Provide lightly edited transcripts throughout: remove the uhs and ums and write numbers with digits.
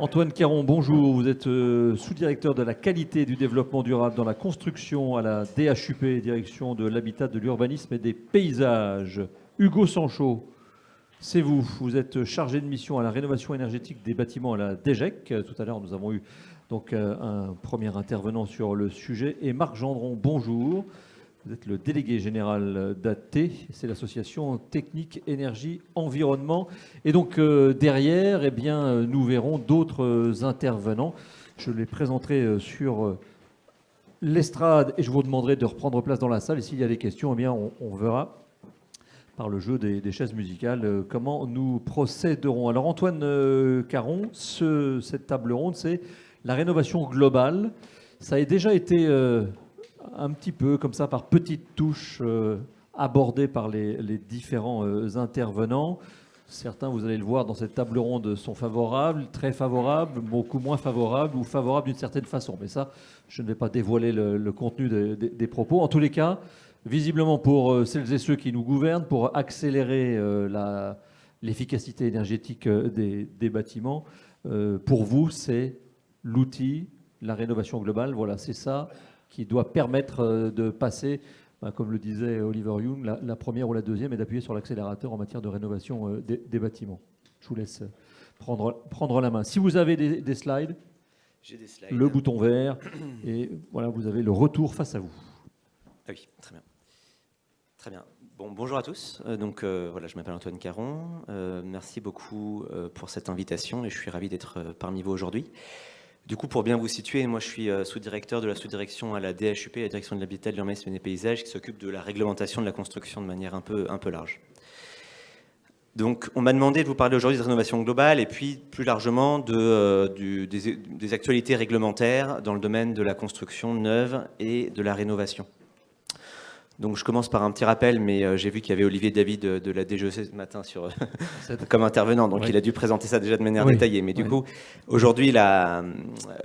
Antoine Caron, bonjour. Vous êtes sous-directeur de la qualité du développement durable dans la construction à la DHUP, direction de l'habitat, de l'urbanisme et des paysages. Hugo Sanchot, c'est vous. Vous êtes chargé de mission à la rénovation énergétique des bâtiments à la DGEC. Tout à l'heure, nous avons eu donc un premier intervenant sur le sujet. Et Marc Gendron, bonjour. Vous êtes le délégué général d'AT, c'est l'association Technique, Énergie, Environnement. Et donc derrière, eh bien, nous verrons d'autres intervenants. Je les présenterai sur l'estrade et je vous demanderai de reprendre place dans la salle. Et s'il y a des questions, eh bien, on verra par le jeu des chaises musicales comment nous procéderons. Alors Antoine Caron, cette table ronde, c'est la rénovation globale. Ça a déjà été un petit peu comme ça, par petites touches abordées par les différents intervenants. Certains, vous allez le voir dans cette table ronde, sont favorables, très favorables, beaucoup moins favorables ou favorables d'une certaine façon. Mais ça, je ne vais pas dévoiler le contenu des propos. En tous les cas, visiblement pour celles et ceux qui nous gouvernent, pour accélérer l'efficacité énergétique des bâtiments, pour vous, c'est l'outil, la rénovation globale. Voilà, c'est ça qui doit permettre de passer, comme le disait Oliver Young, la première ou la deuxième, et d'appuyer sur l'accélérateur en matière de rénovation des bâtiments. Je vous laisse prendre la main. Si vous avez des slides, j'ai des slides, le bouton vert, et voilà, vous avez le retour face à vous. Ah oui, très bien. Très bien. Bon, bonjour à tous. Voilà, je m'appelle Antoine Caron. Merci beaucoup pour cette invitation et je suis ravi d'être parmi vous aujourd'hui. Du coup, pour bien vous situer, moi je suis sous-directeur de la sous-direction à la DHUP, la direction de l'habitat, de l'urbanisme et des paysages, qui s'occupe de la réglementation de la construction de manière un peu large. Donc, on m'a demandé de vous parler aujourd'hui de rénovation globale et puis plus largement des actualités réglementaires dans le domaine de la construction neuve et de la rénovation. Donc je commence par un petit rappel, mais j'ai vu qu'il y avait Olivier David de la DGEC ce matin comme intervenant, donc oui. Il a dû présenter ça déjà de manière détaillée. Mais du coup, aujourd'hui,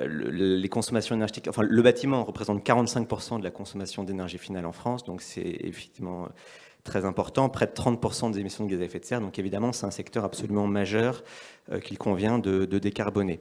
les consommations énergétiques, enfin le bâtiment représente 45% de la consommation d'énergie finale en France, donc c'est effectivement très important, près de 30% des émissions de gaz à effet de serre. Donc évidemment, c'est un secteur absolument majeur qu'il convient de décarboner.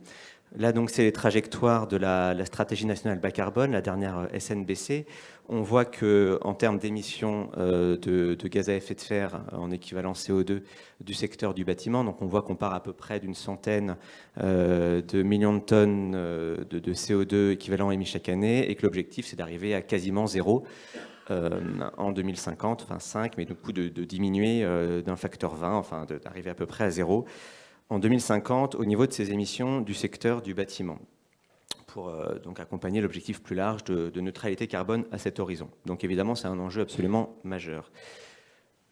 Là, donc, c'est les trajectoires de la stratégie nationale bas carbone, la dernière SNBC. On voit qu'en termes d'émissions de gaz à effet de serre en équivalent CO2 du secteur du bâtiment, donc on voit qu'on part à peu près d'une centaine de millions de tonnes de CO2 équivalent émis chaque année et que l'objectif, c'est d'arriver à quasiment zéro en 2050, enfin 5, mais du coup de diminuer d'un facteur 20, enfin d'arriver à peu près à zéro en 2050 au niveau de ces émissions du secteur du bâtiment pour donc accompagner l'objectif plus large de neutralité carbone à cet horizon. Donc évidemment, c'est un enjeu absolument majeur.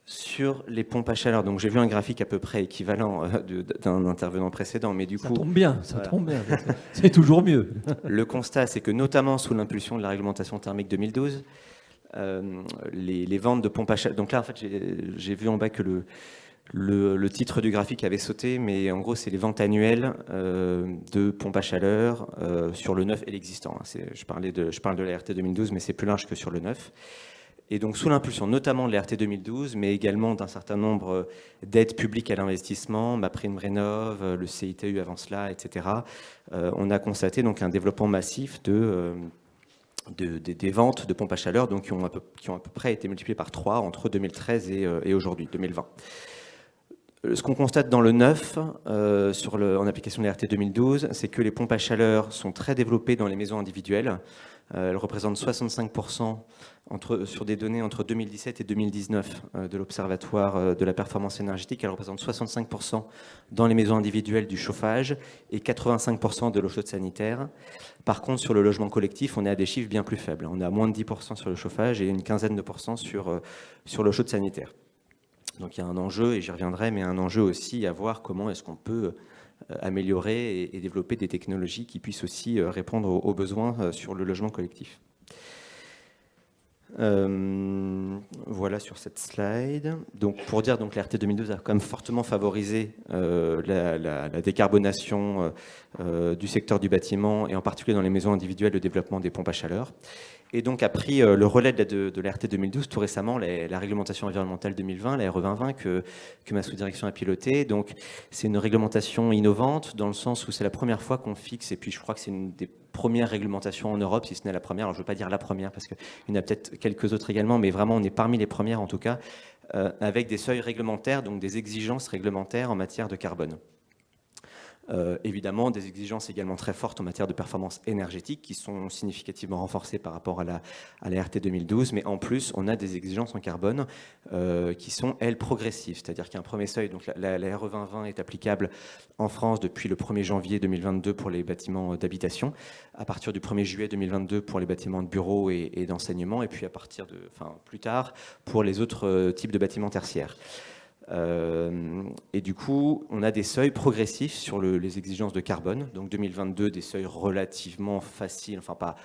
Sur les pompes à chaleur, donc j'ai vu un graphique à peu près équivalent d'un intervenant précédent, mais du coup... Ça tombe bien, tombe bien. C'est toujours mieux. Le constat, c'est que notamment sous l'impulsion de la réglementation thermique 2012, les ventes de pompes à chaleur... Donc là, en fait, j'ai vu en bas que le titre du graphique avait sauté, mais en gros, c'est les ventes annuelles de pompes à chaleur sur le neuf et l'existant. Je parle de la RT 2012, mais c'est plus large que sur le neuf. Et donc, sous l'impulsion notamment de la RT 2012, mais également d'un certain nombre d'aides publiques à l'investissement, MaPrimeRénov', le CITU avant cela, etc., on a constaté donc un développement massif des ventes de pompes à chaleur donc, qui ont à peu près été multipliées par 3 entre 2013 et aujourd'hui, 2020. Ce qu'on constate dans le neuf, en application de la RT 2012, c'est que les pompes à chaleur sont très développées dans les maisons individuelles. Elles représentent 65% sur des données entre 2017 et 2019 de l'Observatoire de la performance énergétique. Elles représentent 65% dans les maisons individuelles du chauffage et 85% de l'eau chaude sanitaire. Par contre, sur le logement collectif, on est à des chiffres bien plus faibles. On est à moins de 10% sur le chauffage et une quinzaine de pourcents sur l'eau chaude sanitaire. Donc il y a un enjeu, et j'y reviendrai, mais un enjeu aussi à voir comment est-ce qu'on peut améliorer et développer des technologies qui puissent aussi répondre aux besoins sur le logement collectif. Voilà sur cette slide. Donc pour dire donc la RT 2012 a quand même fortement favorisé la décarbonation du secteur du bâtiment et en particulier dans les maisons individuelles le développement des pompes à chaleur. et donc a pris le relais de la RT 2012 tout récemment, la réglementation environnementale 2020, la RE 2020 que ma sous-direction a pilotée. Donc c'est une réglementation innovante dans le sens où c'est la première fois qu'on fixe, et puis je crois que c'est une des premières réglementations en Europe, si ce n'est la première. Alors je ne veux pas dire la première parce qu'il y en a peut-être quelques autres également, mais vraiment on est parmi les premières en tout cas, avec des seuils réglementaires, donc des exigences réglementaires en matière de carbone. Évidemment, des exigences également très fortes en matière de performance énergétique qui sont significativement renforcées par rapport à la RT 2012, mais en plus, on a des exigences en carbone qui sont, elles, progressives. C'est-à-dire qu'il y a un premier seuil, donc la RE 2020 est applicable en France depuis le 1er janvier 2022 pour les bâtiments d'habitation, à partir du 1er juillet 2022 pour les bâtiments de bureaux et d'enseignement, et puis à partir de, plus tard pour les autres types de bâtiments tertiaires. Et du coup, on a des seuils progressifs sur les exigences de carbone. Donc 2022, des seuils relativement faciles, enfin pas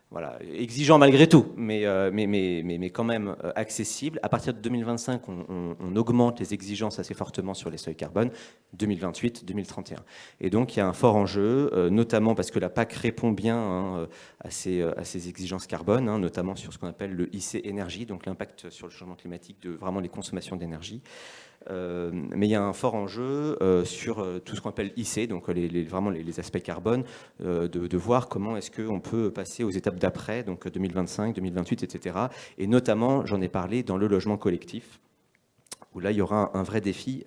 voilà, exigeants malgré tout, mais quand même accessibles. À partir de 2025, on augmente les exigences assez fortement sur les seuils carbone, 2028, 2031. Et donc il y a un fort enjeu, notamment parce que la PAC répond bien à ces exigences carbone, notamment sur ce qu'on appelle le IC énergie, donc l'impact sur le changement climatique de vraiment les consommations d'énergie. Mais il y a un fort enjeu sur tout ce qu'on appelle IC, donc vraiment les aspects carbone, de voir comment est-ce qu'on peut passer aux étapes d'après, donc 2025, 2028, etc. Et notamment, j'en ai parlé, dans le logement collectif, où là, il y aura un vrai défi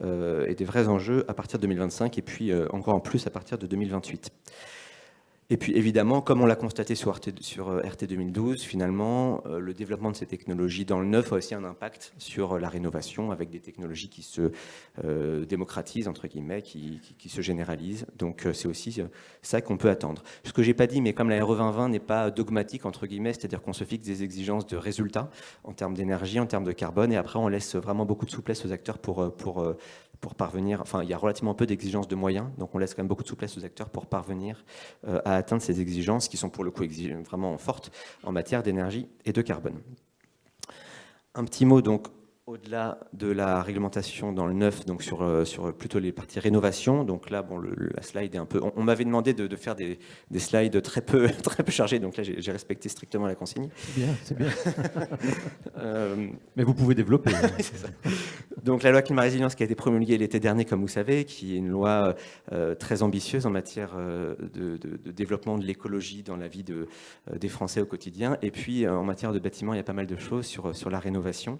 et des vrais enjeux à partir de 2025, et puis encore en plus à partir de 2028. Et puis évidemment, comme on l'a constaté sur RT 2012, finalement, le développement de ces technologies dans le neuf a aussi un impact sur la rénovation, avec des technologies qui se démocratisent, entre guillemets, qui se généralisent. Donc c'est aussi ça qu'on peut attendre. Ce que j'ai pas dit, mais comme la RE 2020 n'est pas dogmatique, entre guillemets, c'est-à-dire qu'on se fixe des exigences de résultats en termes d'énergie, en termes de carbone, et après on laisse vraiment beaucoup de souplesse aux acteurs pour parvenir, enfin il y a relativement peu d'exigences de moyens, donc on laisse quand même beaucoup de souplesse aux acteurs pour parvenir à atteindre ces exigences qui sont pour le coup vraiment fortes en matière d'énergie et de carbone. Un petit mot donc au-delà de la réglementation dans le neuf, donc sur plutôt les parties rénovation. Donc là, bon, la slide est un peu... On m'avait demandé de faire des slides très peu chargés, donc là, j'ai respecté strictement la consigne. C'est bien. Mais vous pouvez développer. C'est ça. Donc la loi climat résilience qui a été promulguée l'été dernier, comme vous savez, qui est une loi très ambitieuse en matière de développement de l'écologie dans la vie des Français au quotidien. Et puis en matière de bâtiments, il y a pas mal de choses sur la rénovation.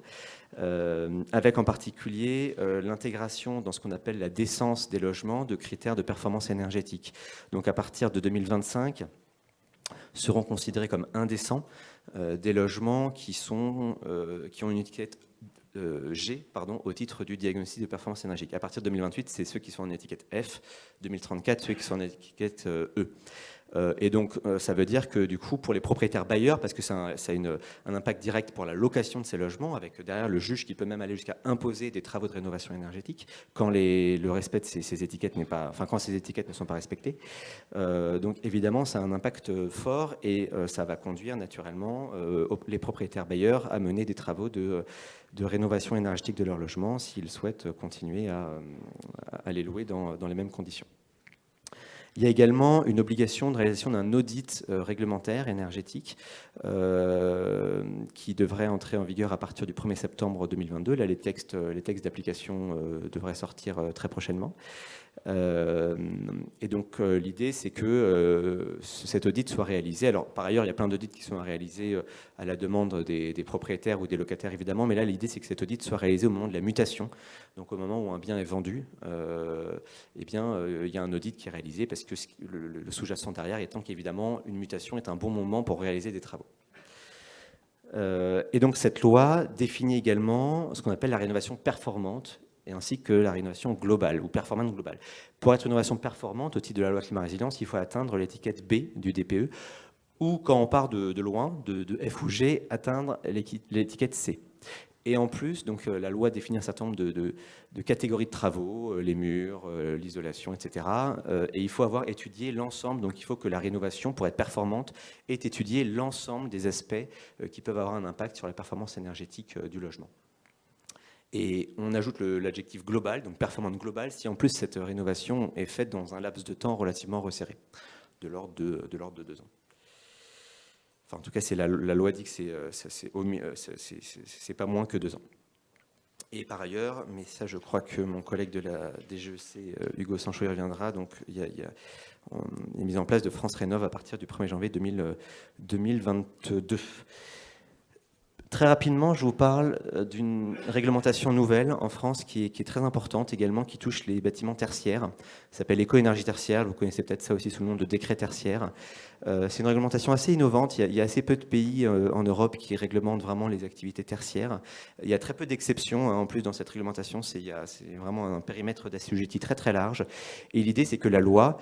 Avec en particulier l'intégration dans ce qu'on appelle la décence des logements de critères de performance énergétique. Donc à partir de 2025, seront considérés comme indécents des logements qui ont une étiquette G au titre du diagnostic de performance énergétique. À partir de 2028, c'est ceux qui sont en étiquette F, 2034, ceux qui sont en étiquette E. Et donc, ça veut dire que du coup, pour les propriétaires bailleurs, parce que ça a un impact direct pour la location de ces logements, avec derrière le juge qui peut même aller jusqu'à imposer des travaux de rénovation énergétique quand le respect de ces étiquettes n'est pas, enfin quand ces étiquettes ne sont pas respectées. Donc évidemment, ça a un impact fort et ça va conduire naturellement les propriétaires bailleurs à mener des travaux de rénovation énergétique de leur logement s'ils souhaitent continuer à les louer dans les mêmes conditions. Il y a également une obligation de réalisation d'un audit réglementaire énergétique qui devrait entrer en vigueur à partir du 1er septembre 2022. Là, les textes d'application devraient sortir très prochainement. Et donc l'idée c'est que cet audit soit réalisé. Alors par ailleurs il y a plein d'audits qui sont réalisés à la demande des propriétaires ou des locataires évidemment, mais là l'idée c'est que cet audit soit réalisé au moment de la mutation, donc au moment où un bien est vendu, il y a un audit qui est réalisé parce que le sous-jacent derrière étant qu'évidemment une mutation est un bon moment pour réaliser des travaux. Et donc cette loi définit également ce qu'on appelle la rénovation performante et ainsi que la rénovation globale ou performance globale. Pour être une rénovation performante, au titre de la loi climat résilience, il faut atteindre l'étiquette B du DPE ou quand on part de loin, de F ou G, atteindre l'étiquette C. Et en plus, donc, la loi définit un certain nombre de catégories de travaux, les murs, l'isolation, etc. Et il faut avoir étudié l'ensemble, donc il faut que la rénovation, pour être performante, ait étudié l'ensemble des aspects qui peuvent avoir un impact sur la performance énergétique du logement. Et on ajoute l'adjectif global, donc performance globale, si en plus cette rénovation est faite dans un laps de temps relativement resserré, de l'ordre de 2 ans. Enfin, en tout cas, la loi dit que c'est pas moins que 2 ans. Et par ailleurs, mais ça je crois que mon collègue de la DGEC, Hugo Sancho, y reviendra, donc il y a une mise en place de France Rénov à partir du 1er janvier 2022. Très rapidement, je vous parle d'une réglementation nouvelle en France qui est très importante également, qui touche les bâtiments tertiaires. Ça s'appelle l'éco-énergie tertiaire, vous connaissez peut-être ça aussi sous le nom de décret tertiaire. C'est une réglementation assez innovante, il y a assez peu de pays en Europe qui réglementent vraiment les activités tertiaires. Il y a très peu d'exceptions, hein, en plus dans cette réglementation, c'est vraiment un périmètre d'assujetti très très large. Et l'idée c'est que la loi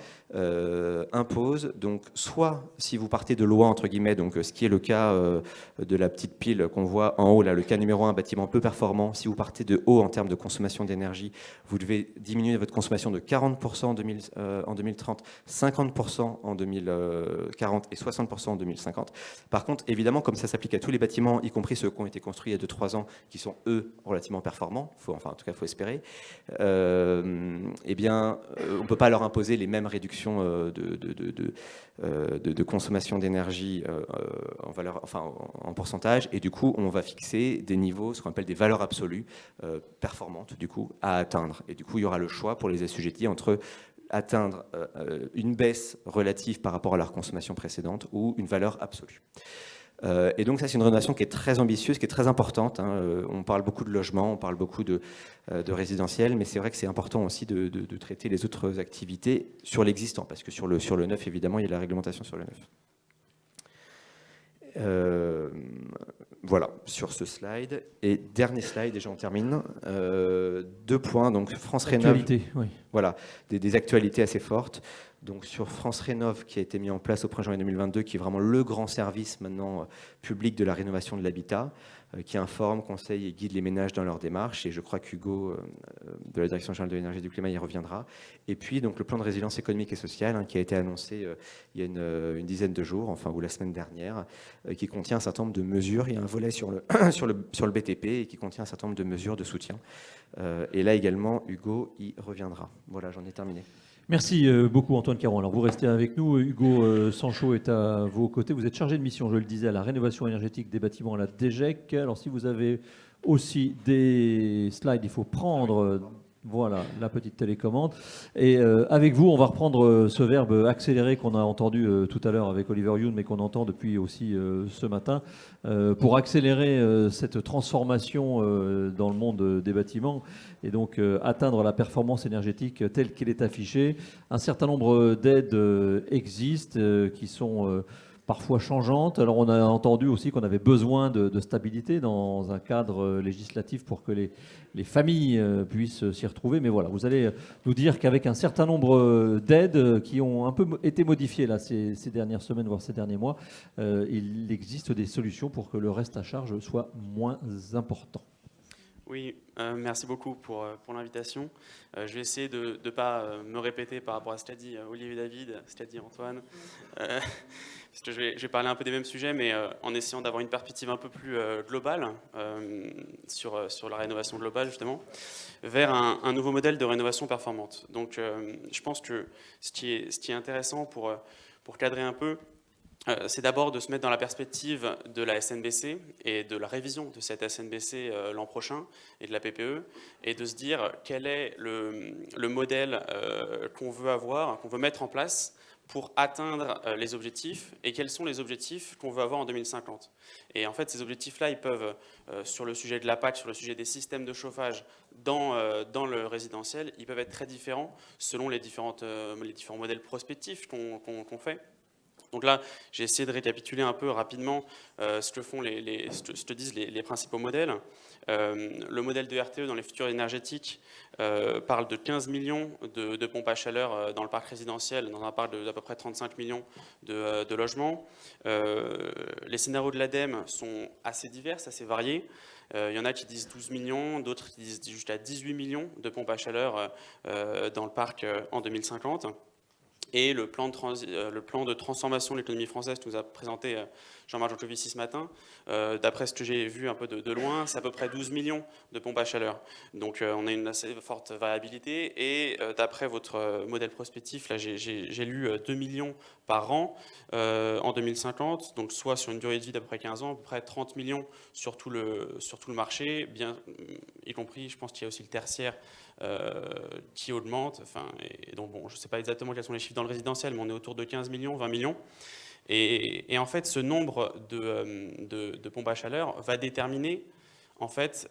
impose, donc soit si vous partez de loi entre guillemets, donc ce qui est le cas de la petite pile qu'on voit en haut, là, le cas numéro 1, bâtiment peu performant. Si vous partez de haut en termes de consommation d'énergie, vous devez diminuer votre consommation de 40% en 2030, 50% en 2040 et 60% en 2050. Par contre, évidemment, comme ça s'applique à tous les bâtiments, y compris ceux qui ont été construits il y a 2-3 ans, qui sont, eux, relativement performants, en tout cas, il faut espérer, eh bien, on ne peut pas leur imposer les mêmes réductions de consommation d'énergie en pourcentage, et du coup on va fixer des niveaux, ce qu'on appelle des valeurs absolues performantes du coup à atteindre, et du coup il y aura le choix pour les assujettis entre atteindre une baisse relative par rapport à leur consommation précédente ou une valeur absolue. Et donc ça c'est une rénovation qui est très ambitieuse, qui est très importante, hein. On parle beaucoup de logement, on parle beaucoup de résidentiel, mais c'est vrai que c'est important aussi de traiter les autres activités sur l'existant, parce que sur le neuf, évidemment, il y a la réglementation sur le neuf. Voilà, sur ce slide. Et dernier slide, et j'en termine. 2 points, donc France Rénov. Oui. Voilà, des actualités assez fortes. Donc sur France Rénov, qui a été mis en place au 1er janvier 2022, qui est vraiment le grand service maintenant public de la rénovation de l'habitat, qui informe, conseille et guide les ménages dans leur démarche. Et je crois qu'Hugo, de la Direction générale de l'énergie et du climat, y reviendra. Et puis donc le plan de résilience économique et sociale, hein, qui a été annoncé il y a une dizaine de jours, enfin ou la semaine dernière, qui contient un certain nombre de mesures. Il y a un volet sur le BTP et qui contient un certain nombre de mesures de soutien. Et là également, Hugo y reviendra. Voilà, j'en ai terminé. Merci beaucoup Antoine Caron. Alors vous restez avec nous. Hugo Sancho est à vos côtés. Vous êtes chargé de mission, je le disais, à la rénovation énergétique des bâtiments à la DGEC. Alors si vous avez aussi des slides, il faut prendre voilà la petite télécommande. Et avec vous, on va reprendre ce verbe accélérer qu'on a entendu tout à l'heure avec Oliver Youn, mais qu'on entend depuis aussi ce matin, pour accélérer cette transformation dans le monde des bâtiments et donc atteindre la performance énergétique telle qu'elle est affichée. Un certain nombre d'aides existent qui sont parfois changeantes. Alors on a entendu aussi qu'on avait besoin de stabilité dans un cadre législatif pour que les familles puissent s'y retrouver. Mais voilà, vous allez nous dire qu'avec un certain nombre d'aides qui ont un peu été modifiées là, ces dernières semaines, voire ces derniers mois, il existe des solutions pour que le reste à charge soit moins important. Oui, merci beaucoup pour l'invitation. Je vais essayer de ne pas me répéter par rapport à ce qu'a dit Olivier David, ce qu'a dit Antoine. Parce que je vais parler un peu des mêmes sujets, mais en essayant d'avoir une perspective un peu plus globale sur la rénovation globale, justement, vers un nouveau modèle de rénovation performante. Donc, je pense que ce qui est intéressant pour cadrer un peu, c'est d'abord de se mettre dans la perspective de la SNBC et de la révision de cette SNBC l'an prochain et de la PPE, et de se dire quel est le modèle qu'on veut avoir, qu'on veut mettre en place pour atteindre les objectifs, et quels sont les objectifs qu'on veut avoir en 2050. Et en fait, ces objectifs-là, ils peuvent, sur le sujet de la PAC, sur le sujet des systèmes de chauffage dans le résidentiel, ils peuvent être très différents selon les différents modèles prospectifs qu'on fait. Donc là, j'ai essayé de récapituler un peu rapidement ce que disent les principaux modèles. Le modèle de RTE dans les futurs énergétiques parle de 15 millions de pompes à chaleur dans le parc résidentiel, dans un parc d'à peu près 35 millions de logements. Les scénarios de l'ADEME sont assez divers, assez variés. Il y en a qui disent 12 millions, d'autres qui disent jusqu'à 18 millions de pompes à chaleur dans le parc en 2050. Et le plan de transformation de l'économie française que nous a présenté Jean-Marc Jancovici ce matin, d'après ce que j'ai vu un peu de loin, c'est à peu près 12 millions de pompes à chaleur. Donc on a une assez forte variabilité. Et d'après votre modèle prospectif, là j'ai lu 2 millions par an en 2050, donc soit sur une durée de vie d'à peu près 15 ans, à peu près 30 millions sur tout le marché, bien, y compris, je pense qu'il y a aussi le tertiaire qui augmente. Et donc, bon, je ne sais pas exactement quels sont les chiffres dans le résidentiel, mais on est autour de 15 millions, 20 millions. Et en fait, ce nombre de pompes à chaleur va déterminer en fait,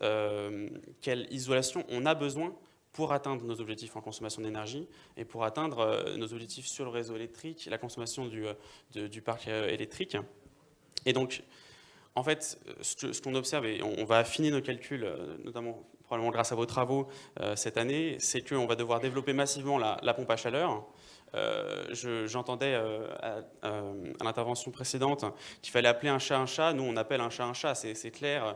quelle isolation on a besoin pour atteindre nos objectifs en consommation d'énergie et pour atteindre nos objectifs sur le réseau électrique, la consommation du parc électrique. Et donc, en fait, ce qu'on observe, et on va affiner nos calculs, notamment probablement grâce à vos travaux cette année, c'est qu'on va devoir développer massivement la pompe à chaleur. J'entendais à l'intervention précédente qu'il fallait appeler un chat un chat. Nous, on appelle un chat, c'est clair.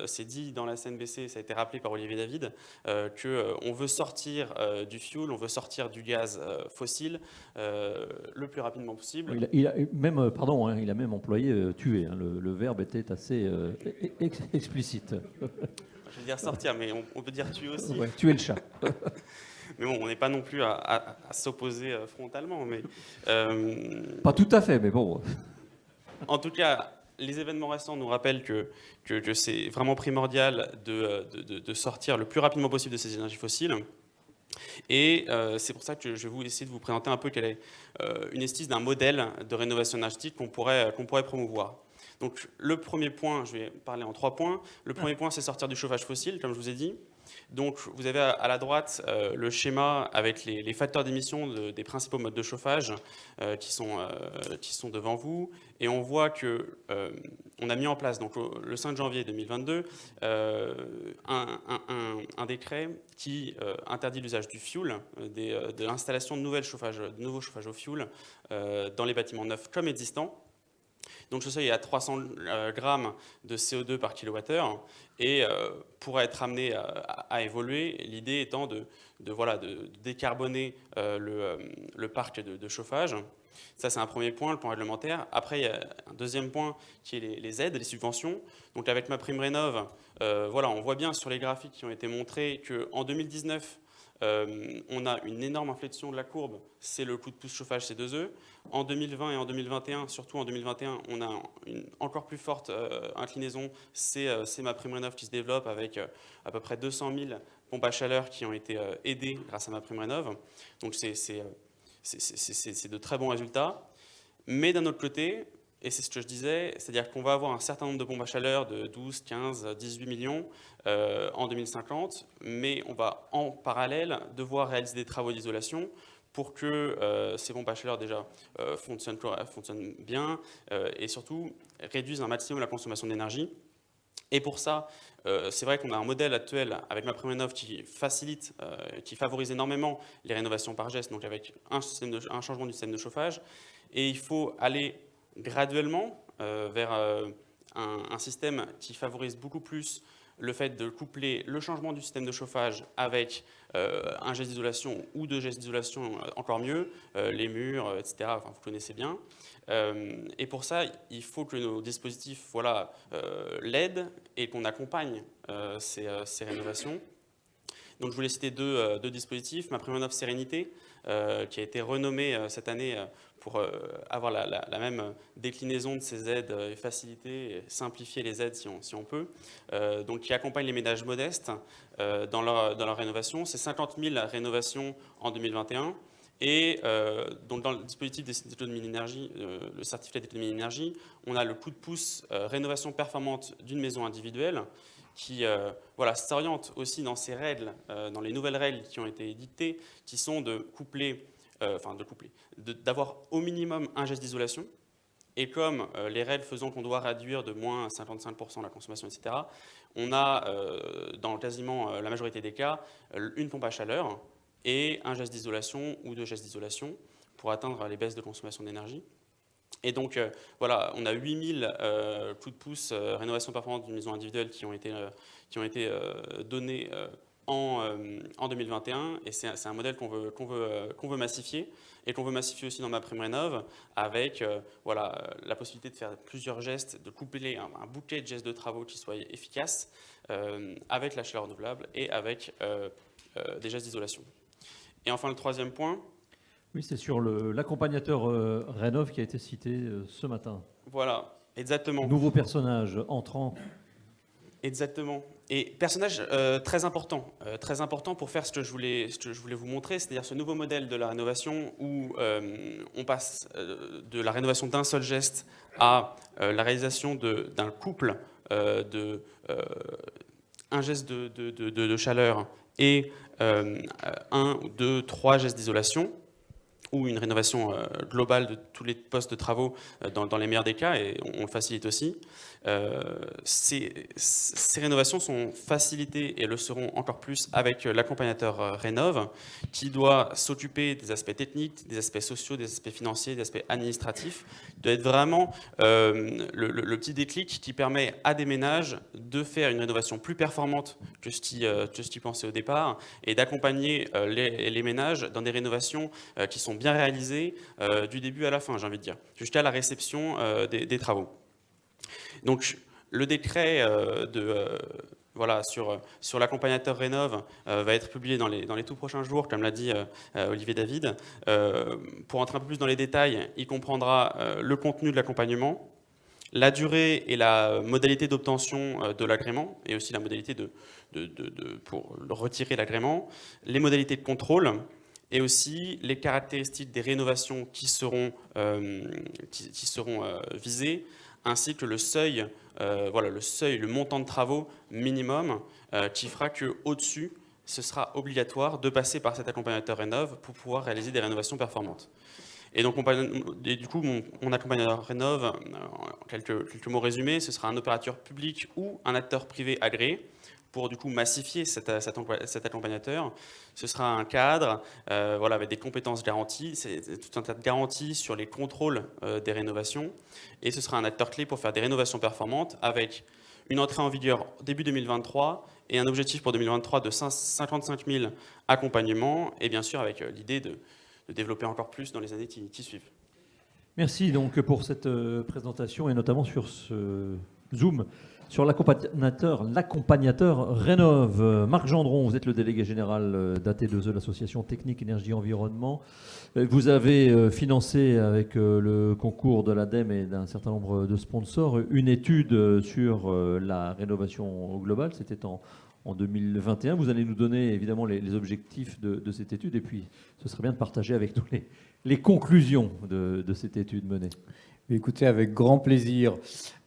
C'est dit dans la CNBC, ça a été rappelé par Olivier David, qu'on veut sortir du fioul, on veut sortir du gaz fossile le plus rapidement possible. Il a même, pardon, hein, il a même employé tuer. Hein, le verbe était assez explicite. Je veux dire sortir, mais on peut dire tuer aussi. Ouais, tuer le chat. Mais bon, on n'est pas non plus à s'opposer frontalement. Mais, Pas tout à fait, mais bon. En tout cas, les événements récents nous rappellent que c'est vraiment primordial de sortir le plus rapidement possible de ces énergies fossiles. Et c'est pour ça que je vais essayer de vous présenter un peu quelle est une esquisse d'un modèle de rénovation énergétique qu'on pourrait promouvoir. Donc le premier point, je vais parler en 3 points. Le premier point, c'est sortir du chauffage fossile, comme je vous ai dit. Donc vous avez à la droite le schéma avec les facteurs d'émission des principaux modes de chauffage qui sont devant vous. Et on voit qu'on a mis en place, donc, le 5 janvier 2022, un décret qui interdit l'usage du fioul, de l'installation de nouveaux chauffages au fioul dans les bâtiments neufs comme existants. Donc ce seuil est à 300 grammes de CO2 par kilowattheure et pourrait être amené à évoluer, l'idée étant de décarboner le parc de chauffage. Ça, c'est un premier point, le point réglementaire. Après, il y a un deuxième point qui est les aides, les subventions. Donc avec MaPrimeRénov', on voit bien sur les graphiques qui ont été montrés qu'en 2019, on a une énorme inflexion de la courbe, c'est le coup de pouce chauffage C2E. En 2020 et en 2021, surtout en 2021, on a une encore plus forte inclinaison, c'est MaPrimeRénov' qui se développe avec à peu près 200 000 pompes à chaleur qui ont été aidées grâce à MaPrimeRénov'. Donc c'est de très bons résultats. Mais d'un autre côté, et c'est ce que je disais, c'est-à-dire qu'on va avoir un certain nombre de pompes à chaleur de 12, 15, 18 millions en 2050, mais on va en parallèle devoir réaliser des travaux d'isolation pour que ces pompes à chaleur déjà fonctionnent bien et surtout réduisent un maximum la consommation d'énergie. Et pour ça, c'est vrai qu'on a un modèle actuel avec MaPrimeRénov' qui facilite, qui favorise énormément les rénovations par geste, donc avec un changement du système de chauffage. Et il faut aller graduellement vers un système qui favorise beaucoup plus le fait de coupler le changement du système de chauffage avec un geste d'isolation ou 2 gestes d'isolation, encore mieux, les murs, etc. Enfin, vous connaissez bien. Et pour ça, il faut que nos dispositifs l'aident et qu'on accompagne ces rénovations. Donc je voulais citer deux dispositifs. MaPrimeRénov' Sérénité, qui a été renommé cette année pour avoir la même déclinaison de ces aides et faciliter et simplifier les aides si on peut. Donc qui accompagne les ménages modestes dans leur rénovation. C'est 50 000 rénovations en 2021. Et donc dans le dispositif d'économie d'énergie, le certificat d'économie d'énergie, on a le coup de pouce rénovation performante d'une maison individuelle qui s'oriente aussi dans ces règles, dans les nouvelles règles qui ont été dictées, qui sont d'avoir au minimum un geste d'isolation. Et comme les règles faisant qu'on doit réduire de moins 55% la consommation, etc., on a dans quasiment la majorité des cas une pompe à chaleur et un geste d'isolation ou 2 gestes d'isolation pour atteindre les baisses de consommation d'énergie. Et donc, on a 8000 coups de pouce rénovation performante d'une maison individuelle qui ont été donnés en 2021, et c'est un modèle qu'on veut massifier, et qu'on veut massifier aussi dans MaPrimeRénov', avec la possibilité de faire plusieurs gestes, de coupler un bouquet de gestes de travaux qui soient efficaces, avec la chaleur renouvelable et avec des gestes d'isolation. Et enfin, le troisième point. Oui, c'est sur l'accompagnateur Rénov' qui a été cité ce matin. Voilà, exactement. Nouveau personnage entrant. Exactement. Et personnage très important pour faire ce que je voulais vous montrer, c'est-à-dire ce nouveau modèle de la rénovation où on passe de la rénovation d'un seul geste à la réalisation d'un couple un geste de chaleur et 1 ou 2, 3 gestes d'isolation, ou une rénovation globale de tous les postes de travaux dans les meilleurs des cas, et on le facilite aussi. Ces rénovations sont facilitées et le seront encore plus avec l'accompagnateur Rénov', qui doit s'occuper des aspects techniques, des aspects sociaux, des aspects financiers, des aspects administratifs, doit être vraiment le petit déclic qui permet à des ménages de faire une rénovation plus performante que ce qu'ils pensaient au départ, et d'accompagner les ménages dans des rénovations qui sont bien réalisées du début à la fin, j'ai envie de dire, jusqu'à la réception des travaux. Donc, le décret sur l'accompagnateur Rénov' va être publié dans les tout prochains jours, comme l'a dit Olivier David. Pour entrer un peu plus dans les détails, il comprendra le contenu de l'accompagnement, la durée et la modalité d'obtention de l'agrément, et aussi la modalité pour retirer l'agrément, les modalités de contrôle, et aussi les caractéristiques des rénovations qui seront visées, ainsi que le seuil, le montant de travaux minimum, qui fera qu'au-dessus, ce sera obligatoire de passer par cet accompagnateur Rénov' pour pouvoir réaliser des rénovations performantes. Et donc, du coup, mon accompagnateur Rénov', en quelques mots résumés, ce sera un opérateur public ou un acteur privé agréé, pour du coup massifier cet accompagnateur. Ce sera un cadre avec des compétences garanties, c'est tout un tas de garanties sur les contrôles des rénovations, et ce sera un acteur clé pour faire des rénovations performantes avec une entrée en vigueur début 2023 et un objectif pour 2023 de 55 000 accompagnements, et bien sûr avec l'idée de développer encore plus dans les années qui suivent. Merci donc pour cette présentation, et notamment sur ce Zoom sur l'accompagnateur Rénov'. Marc Gendron, vous êtes le délégué général d'AT2E, l'association Technique Énergie Environnement. Vous avez financé avec le concours de l'ADEME et d'un certain nombre de sponsors une étude sur la rénovation globale. C'était en 2021. Vous allez nous donner évidemment les objectifs de cette étude, et puis ce serait bien de partager avec nous les conclusions de cette étude menée. Écoutez, avec grand plaisir.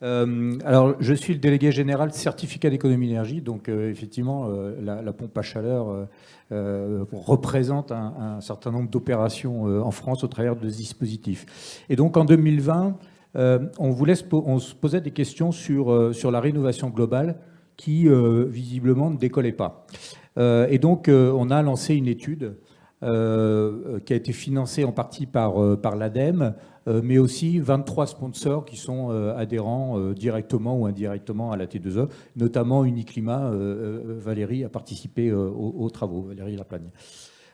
Alors, je suis le délégué général certificat d'économie d'énergie, donc effectivement, la pompe à chaleur représente un certain nombre d'opérations en France au travers de ce dispositif. Et donc, en 2020, on se posait des questions sur la rénovation globale qui, visiblement, ne décollait pas. Et donc, on a lancé une étude qui a été financée en partie par l'ADEME, mais aussi 23 sponsors qui sont adhérents directement ou indirectement à la T2E, notamment Uniclimat. Valérie a participé aux travaux, Valérie Laplagne.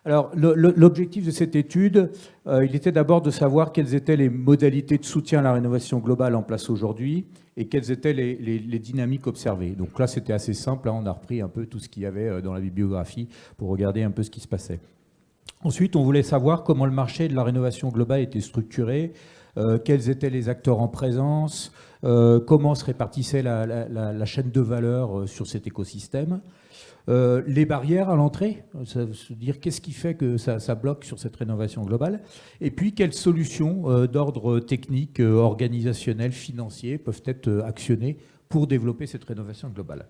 Alors, l'objectif de cette étude, il était d'abord de savoir quelles étaient les modalités de soutien à la rénovation globale en place aujourd'hui et quelles étaient les dynamiques observées. Donc là, c'était assez simple, hein, on a repris un peu tout ce qu'il y avait dans la bibliographie pour regarder un peu ce qui se passait. Ensuite, on voulait savoir comment le marché de la rénovation globale était structuré, quels étaient les acteurs en présence, comment se répartissait la chaîne de valeur sur cet écosystème, les barrières à l'entrée, se dire qu'est-ce qui fait que ça bloque sur cette rénovation globale, et puis quelles solutions d'ordre technique, organisationnel, financier peuvent être actionnées pour développer cette rénovation globale.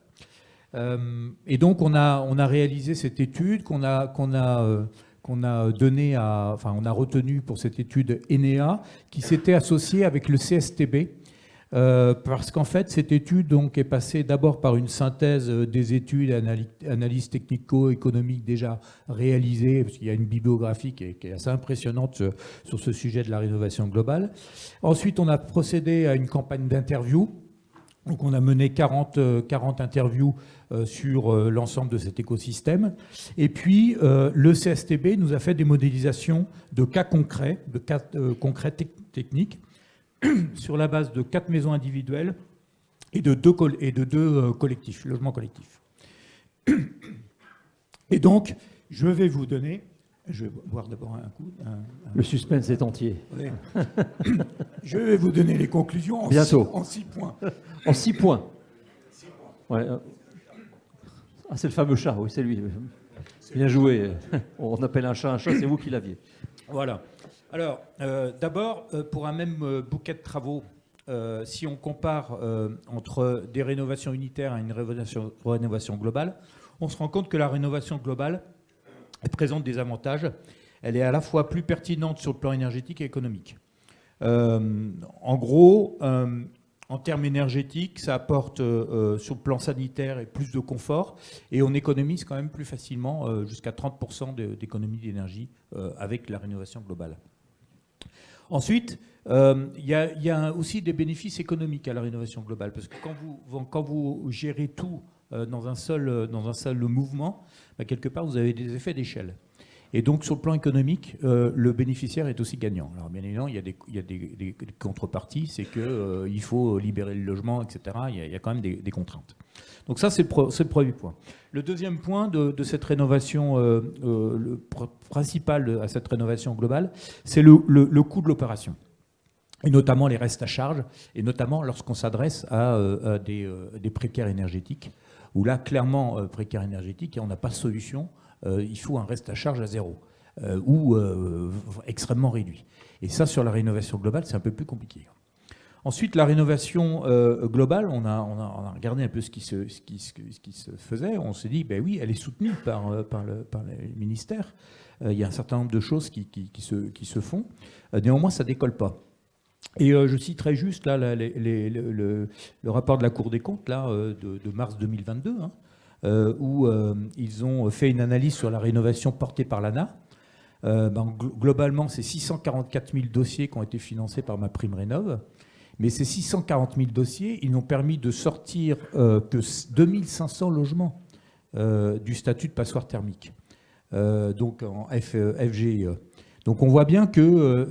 Et donc on a réalisé cette étude qu'on a retenu pour cette étude ENEA, qui s'était associée avec le CSTB, parce qu'en fait, cette étude donc, est passée d'abord par une synthèse des études, analyses technico-économiques déjà réalisées, parce qu'il y a une bibliographie qui est assez impressionnante sur ce sujet de la rénovation globale. Ensuite, on a procédé à une campagne d'interview Donc on a mené 40 interviews sur l'ensemble de cet écosystème. Et puis le CSTB nous a fait des modélisations de cas concrets, techniques, sur la base de 4 maisons individuelles et de deux collectifs, logements collectifs. Et donc, je vais vous donner... Je vais boire d'abord un coup. Le suspense est entier. Ouais. Je vais vous donner les conclusions en 6 points. En 6 points. Ouais. Ah, c'est le fameux chat, oui, c'est lui. Bien joué. On appelle un chat, c'est vous qui l'aviez. Voilà. Alors, d'abord, pour un même bouquet de travaux, si on compare entre des rénovations unitaires et une rénovation globale, on se rend compte que la rénovation globale elle présente des avantages. Elle est à la fois plus pertinente sur le plan énergétique et économique. En gros, en termes énergétiques, ça apporte sur le plan sanitaire et plus de confort et on économise quand même plus facilement jusqu'à 30% d'économie d'énergie avec la rénovation globale. Ensuite, il y a aussi des bénéfices économiques à la rénovation globale parce que quand vous gérez tout dans un seul mouvement, quelque part, vous avez des effets d'échelle. Et donc, sur le plan économique, le bénéficiaire est aussi gagnant. Alors, bien évidemment, il y a des contreparties, c'est qu'il faut libérer le logement, etc. Il y a quand même des contraintes. Donc ça, c'est le premier point. Le deuxième point de cette rénovation, le principal à cette rénovation globale, c'est le coût de l'opération. Et notamment les restes à charge, et notamment lorsqu'on s'adresse à des précaires énergétiques, où là, clairement, précaire énergétique, et on n'a pas de solution, il faut un reste à charge à zéro, ou extrêmement réduit. Et ça, sur la rénovation globale, c'est un peu plus compliqué. Ensuite, la rénovation globale, on a regardé un peu ce qui se faisait, on s'est dit, ben oui, elle est soutenue par le ministère, il y a un certain nombre de choses qui se font, néanmoins, ça ne décolle pas. Et je citerai juste là, le rapport de la Cour des comptes là, de mars 2022, où ils ont fait une analyse sur la rénovation portée par l'ANA. Globalement, c'est 644 000 dossiers qui ont été financés par MaPrimeRénov'. Mais ces 640 000 dossiers, ils n'ont permis de sortir que 2500 logements du statut de passoire thermique, donc en FGE. Donc on voit bien que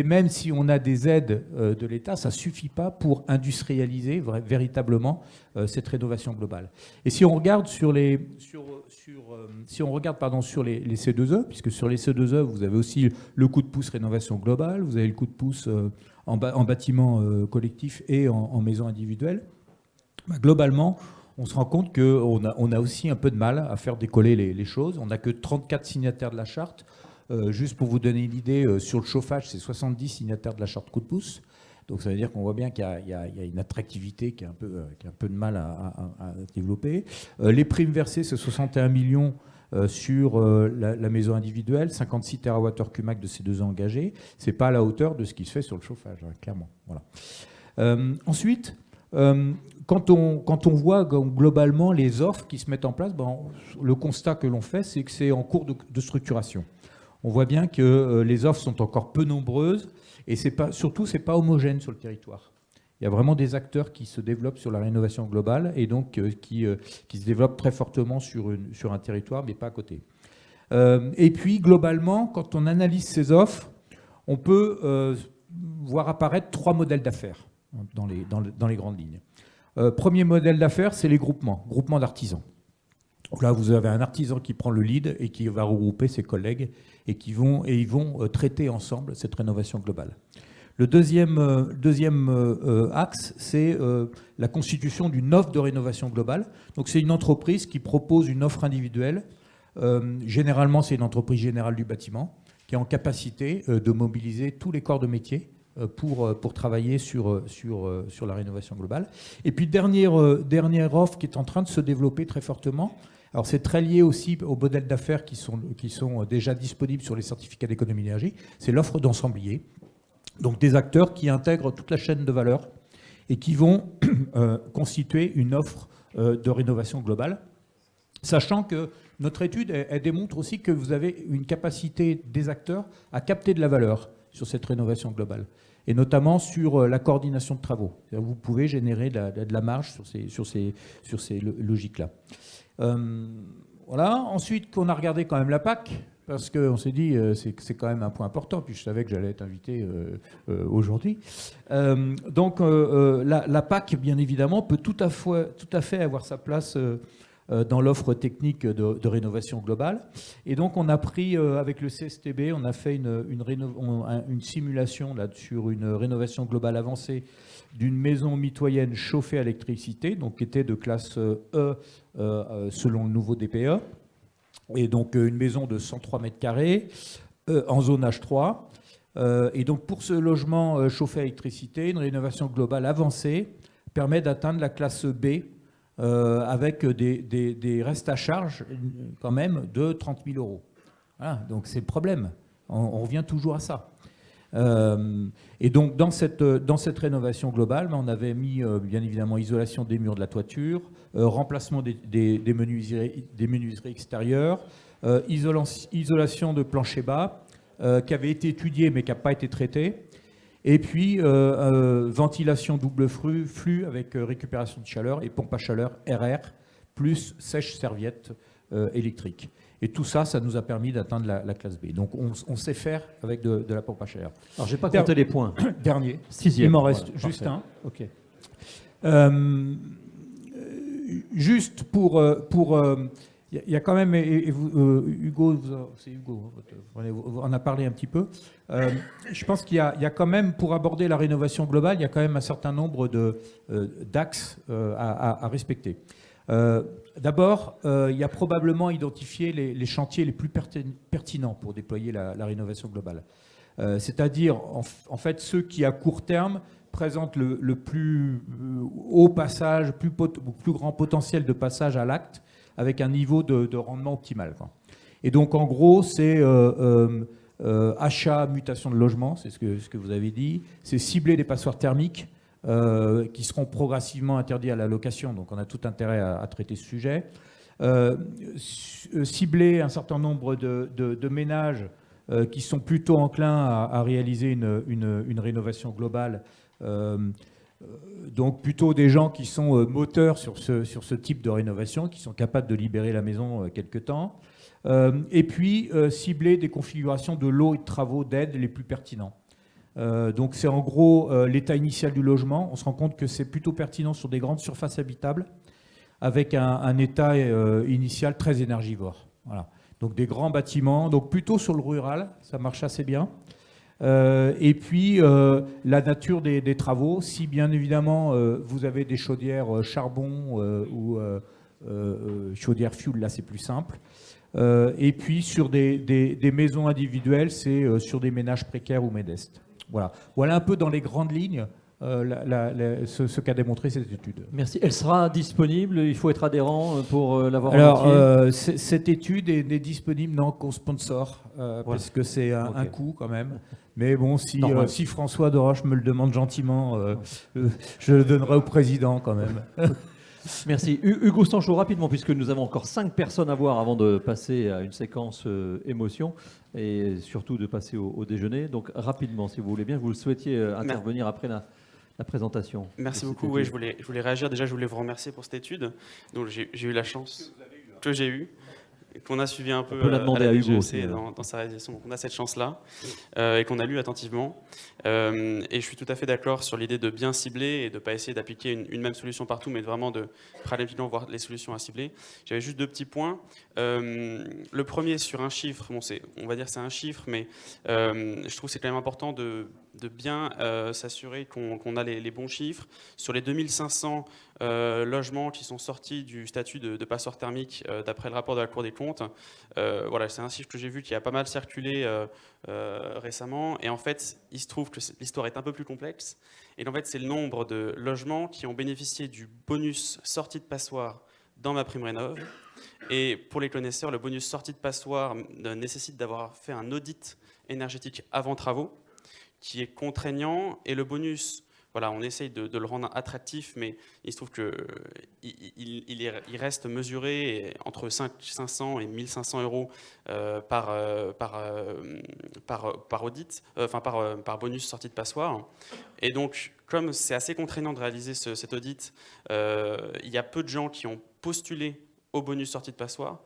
même si on a des aides de l'État, ça ne suffit pas pour industrialiser véritablement cette rénovation globale. Et si on regarde sur les C2E, puisque sur les C2E, vous avez aussi le coup de pouce rénovation globale, vous avez le coup de pouce en bâtiment collectif et en maison individuelle, globalement, on se rend compte qu'on a aussi un peu de mal à faire décoller les choses. On n'a que 34 signataires de la charte. Juste pour vous donner une idée, sur le chauffage, c'est 70 signataires de la charte coup de pouce. Donc ça veut dire qu'on voit bien qu'il y a une attractivité qui a un peu de mal à développer. Les primes versées, c'est 61 millions sur la maison individuelle, 56 TWh CUMAC de ces 2 ans engagés. Ce n'est pas à la hauteur de ce qui se fait sur le chauffage, clairement. Voilà. Ensuite, quand on voit globalement les offres qui se mettent en place, le constat que l'on fait, c'est que c'est en cours de structuration. On voit bien que les offres sont encore peu nombreuses et surtout, ce n'est pas homogène sur le territoire. Il y a vraiment des acteurs qui se développent sur la rénovation globale et donc qui se développent très fortement sur un territoire, mais pas à côté. Et puis, globalement, quand on analyse ces offres, on peut voir apparaître 3 modèles d'affaires dans les grandes lignes. Premier modèle d'affaires, c'est les groupements d'artisans. Donc là, vous avez un artisan qui prend le lead et qui va regrouper ses collègues et ils vont traiter ensemble cette rénovation globale. Le deuxième axe, c'est la constitution d'une offre de rénovation globale. Donc c'est une entreprise qui propose une offre individuelle. Généralement, c'est une entreprise générale du bâtiment qui est en capacité de mobiliser tous les corps de métier pour travailler sur la rénovation globale. Et puis, dernière offre qui est en train de se développer très fortement. Alors, c'est très lié aussi aux modèles d'affaires qui sont déjà disponibles sur les certificats d'économie d'énergie. C'est l'offre d'ensemblier. Donc, des acteurs qui intègrent toute la chaîne de valeur et qui vont constituer une offre de rénovation globale. Sachant que notre étude, elle démontre aussi que vous avez une capacité des acteurs à capter de la valeur sur cette rénovation globale. et notamment sur la coordination de travaux. Vous pouvez générer de la marge sur ces logiques-là. Voilà. Ensuite, qu'on a regardé quand même la PAC, parce qu'on s'est dit c'est quand même un point important, puis je savais que j'allais être invité aujourd'hui. Donc la PAC, bien évidemment, peut tout à fait avoir sa place dans l'offre technique de rénovation globale. Et donc on a pris, avec le CSTB, on a fait une simulation là, sur une rénovation globale avancée d'une maison mitoyenne chauffée à l'électricité, donc qui était de classe E selon le nouveau DPE. Et donc une maison de 103 mètres carrés en zone H3. Et donc pour ce logement chauffé à l'électricité, une rénovation globale avancée permet d'atteindre la classe B avec des restes à charge quand même de 30 000 euros. Voilà, donc c'est le problème. On revient toujours à ça. Et donc dans cette rénovation globale, on avait mis bien évidemment isolation des murs de la toiture, remplacement des menuiseries extérieures, isolation de plancher bas qui avait été étudié mais qui n'a pas été traité, et puis ventilation double flux avec récupération de chaleur et pompe à chaleur RR plus sèche-serviette électrique. Et tout ça, ça nous a permis d'atteindre la classe B. Donc on sait faire avec de la pompe à chaleur. Alors je n'ai pas compté les points. Dernier. 6e. Il m'en reste Voilà, juste parfait. un. Ok. Juste pour il y a quand même, et vous, Hugo, c'est Hugo, on en a parlé un petit peu. Je pense qu'il y a quand même, pour aborder la rénovation globale, il y a quand même un certain nombre d'axes à respecter. D'abord, il y a probablement identifié les chantiers les plus pertinents pour déployer la rénovation globale. C'est-à-dire, en fait, ceux qui, à court terme, présentent le plus haut passage, plus grand potentiel de passage à l'acte, avec un niveau de rendement optimal, quoi. Et donc, en gros, c'est achat, mutation de logement, c'est ce que vous avez dit, c'est cibler des passoires thermiques qui seront progressivement interdits à la location, donc on a tout intérêt à traiter ce sujet. Cibler un certain nombre de ménages qui sont plutôt enclins à réaliser une rénovation globale, donc plutôt des gens qui sont moteurs sur ce type de rénovation, qui sont capables de libérer la maison quelque temps. Et puis cibler des configurations de lots et de travaux d'aide les plus pertinents. Donc c'est en gros l'état initial du logement. On se rend compte que c'est plutôt pertinent sur des grandes surfaces habitables avec un état initial très énergivore. Voilà. Donc des grands bâtiments, donc plutôt sur le rural, ça marche assez bien. Et puis la nature des travaux, si bien évidemment vous avez des chaudières charbon ou chaudières fuel, là c'est plus simple. Et puis sur des maisons individuelles, c'est sur des ménages précaires ou modestes. Voilà un peu dans les grandes lignes ce qu'a démontré cette étude. Merci. Elle sera disponible. Il faut être adhérent pour l'avoir en Alors, entier. cette étude est disponible qu'au sponsor, parce que c'est un coût quand même. Mais bon, si François Doroche me le demande gentiment, je le donnerai au président quand même. Merci. Hugo Sancho, rapidement, puisque nous avons encore 5 personnes à voir avant de passer à une séquence émotion et surtout de passer au déjeuner. Donc rapidement, si vous voulez bien, vous souhaitiez intervenir après la présentation. Merci beaucoup. Oui, je voulais réagir. Déjà, je voulais vous remercier pour cette étude. Donc j'ai eu la chance que j'ai eue, qu'on a suivi un peu on peut la demander à Hugo aussi, dans sa réalisation. Donc on a cette chance-là et qu'on a lu attentivement. Et je suis tout à fait d'accord sur l'idée de bien cibler et de ne pas essayer d'appliquer une même solution partout, mais vraiment de préalablement voir les solutions à cibler. J'avais juste 2 petits points. Le premier sur un chiffre, on va dire que c'est un chiffre, mais je trouve que c'est quand même important de bien s'assurer qu'on a les bons chiffres. Sur les 2500 logements qui sont sortis du statut de passeur thermique d'après le rapport de la Cour des comptes, voilà, c'est un chiffre que j'ai vu qui a pas mal circulé récemment. Et en fait, il se trouve que l'histoire est un peu plus complexe. Et en fait, c'est le nombre de logements qui ont bénéficié du bonus sortie de passoire dans MaPrimeRénov'. Et pour les connaisseurs, le bonus sortie de passoire nécessite d'avoir fait un audit énergétique avant travaux, qui est contraignant, et le bonus voilà, on essaye de le rendre attractif, mais il se trouve qu'il reste mesuré entre 500 et 1500 euros par audit, par bonus sortie de passoire. Et donc, comme c'est assez contraignant de réaliser cet audit, il y a peu de gens qui ont postulé au bonus sortie de passoire,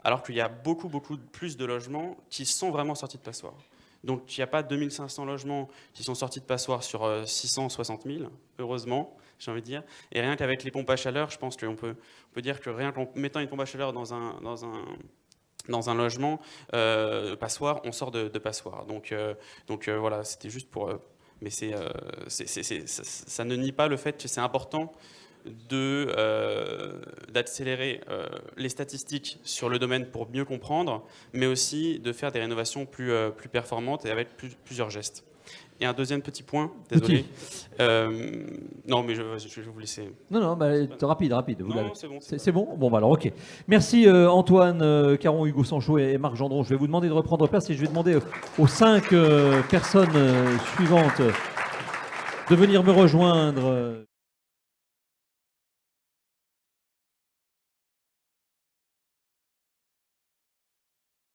alors qu'il y a beaucoup plus de logements qui sont vraiment sortis de passoire. Donc il n'y a pas 2500 logements qui sont sortis de passoire sur 660 000, heureusement, j'ai envie de dire. Et rien qu'avec les pompes à chaleur, je pense qu'on peut dire que rien qu'en mettant une pompe à chaleur dans un logement passoire, on sort de passoire. Donc voilà, c'était juste pour... mais ça ne nie pas le fait que c'est important d'accélérer les statistiques sur le domaine pour mieux comprendre, mais aussi de faire des rénovations plus performantes et avec plusieurs gestes. Et un deuxième petit point, désolé. Non, mais je vais vous laisser. Non, rapide. Vous non, c'est bon. C'est bon. Bon, bah alors, ok. Merci Antoine Caron, Hugo Sanchot et Marc Gendron. Je vais vous demander de reprendre place et je vais demander aux 5 personnes suivantes de venir me rejoindre.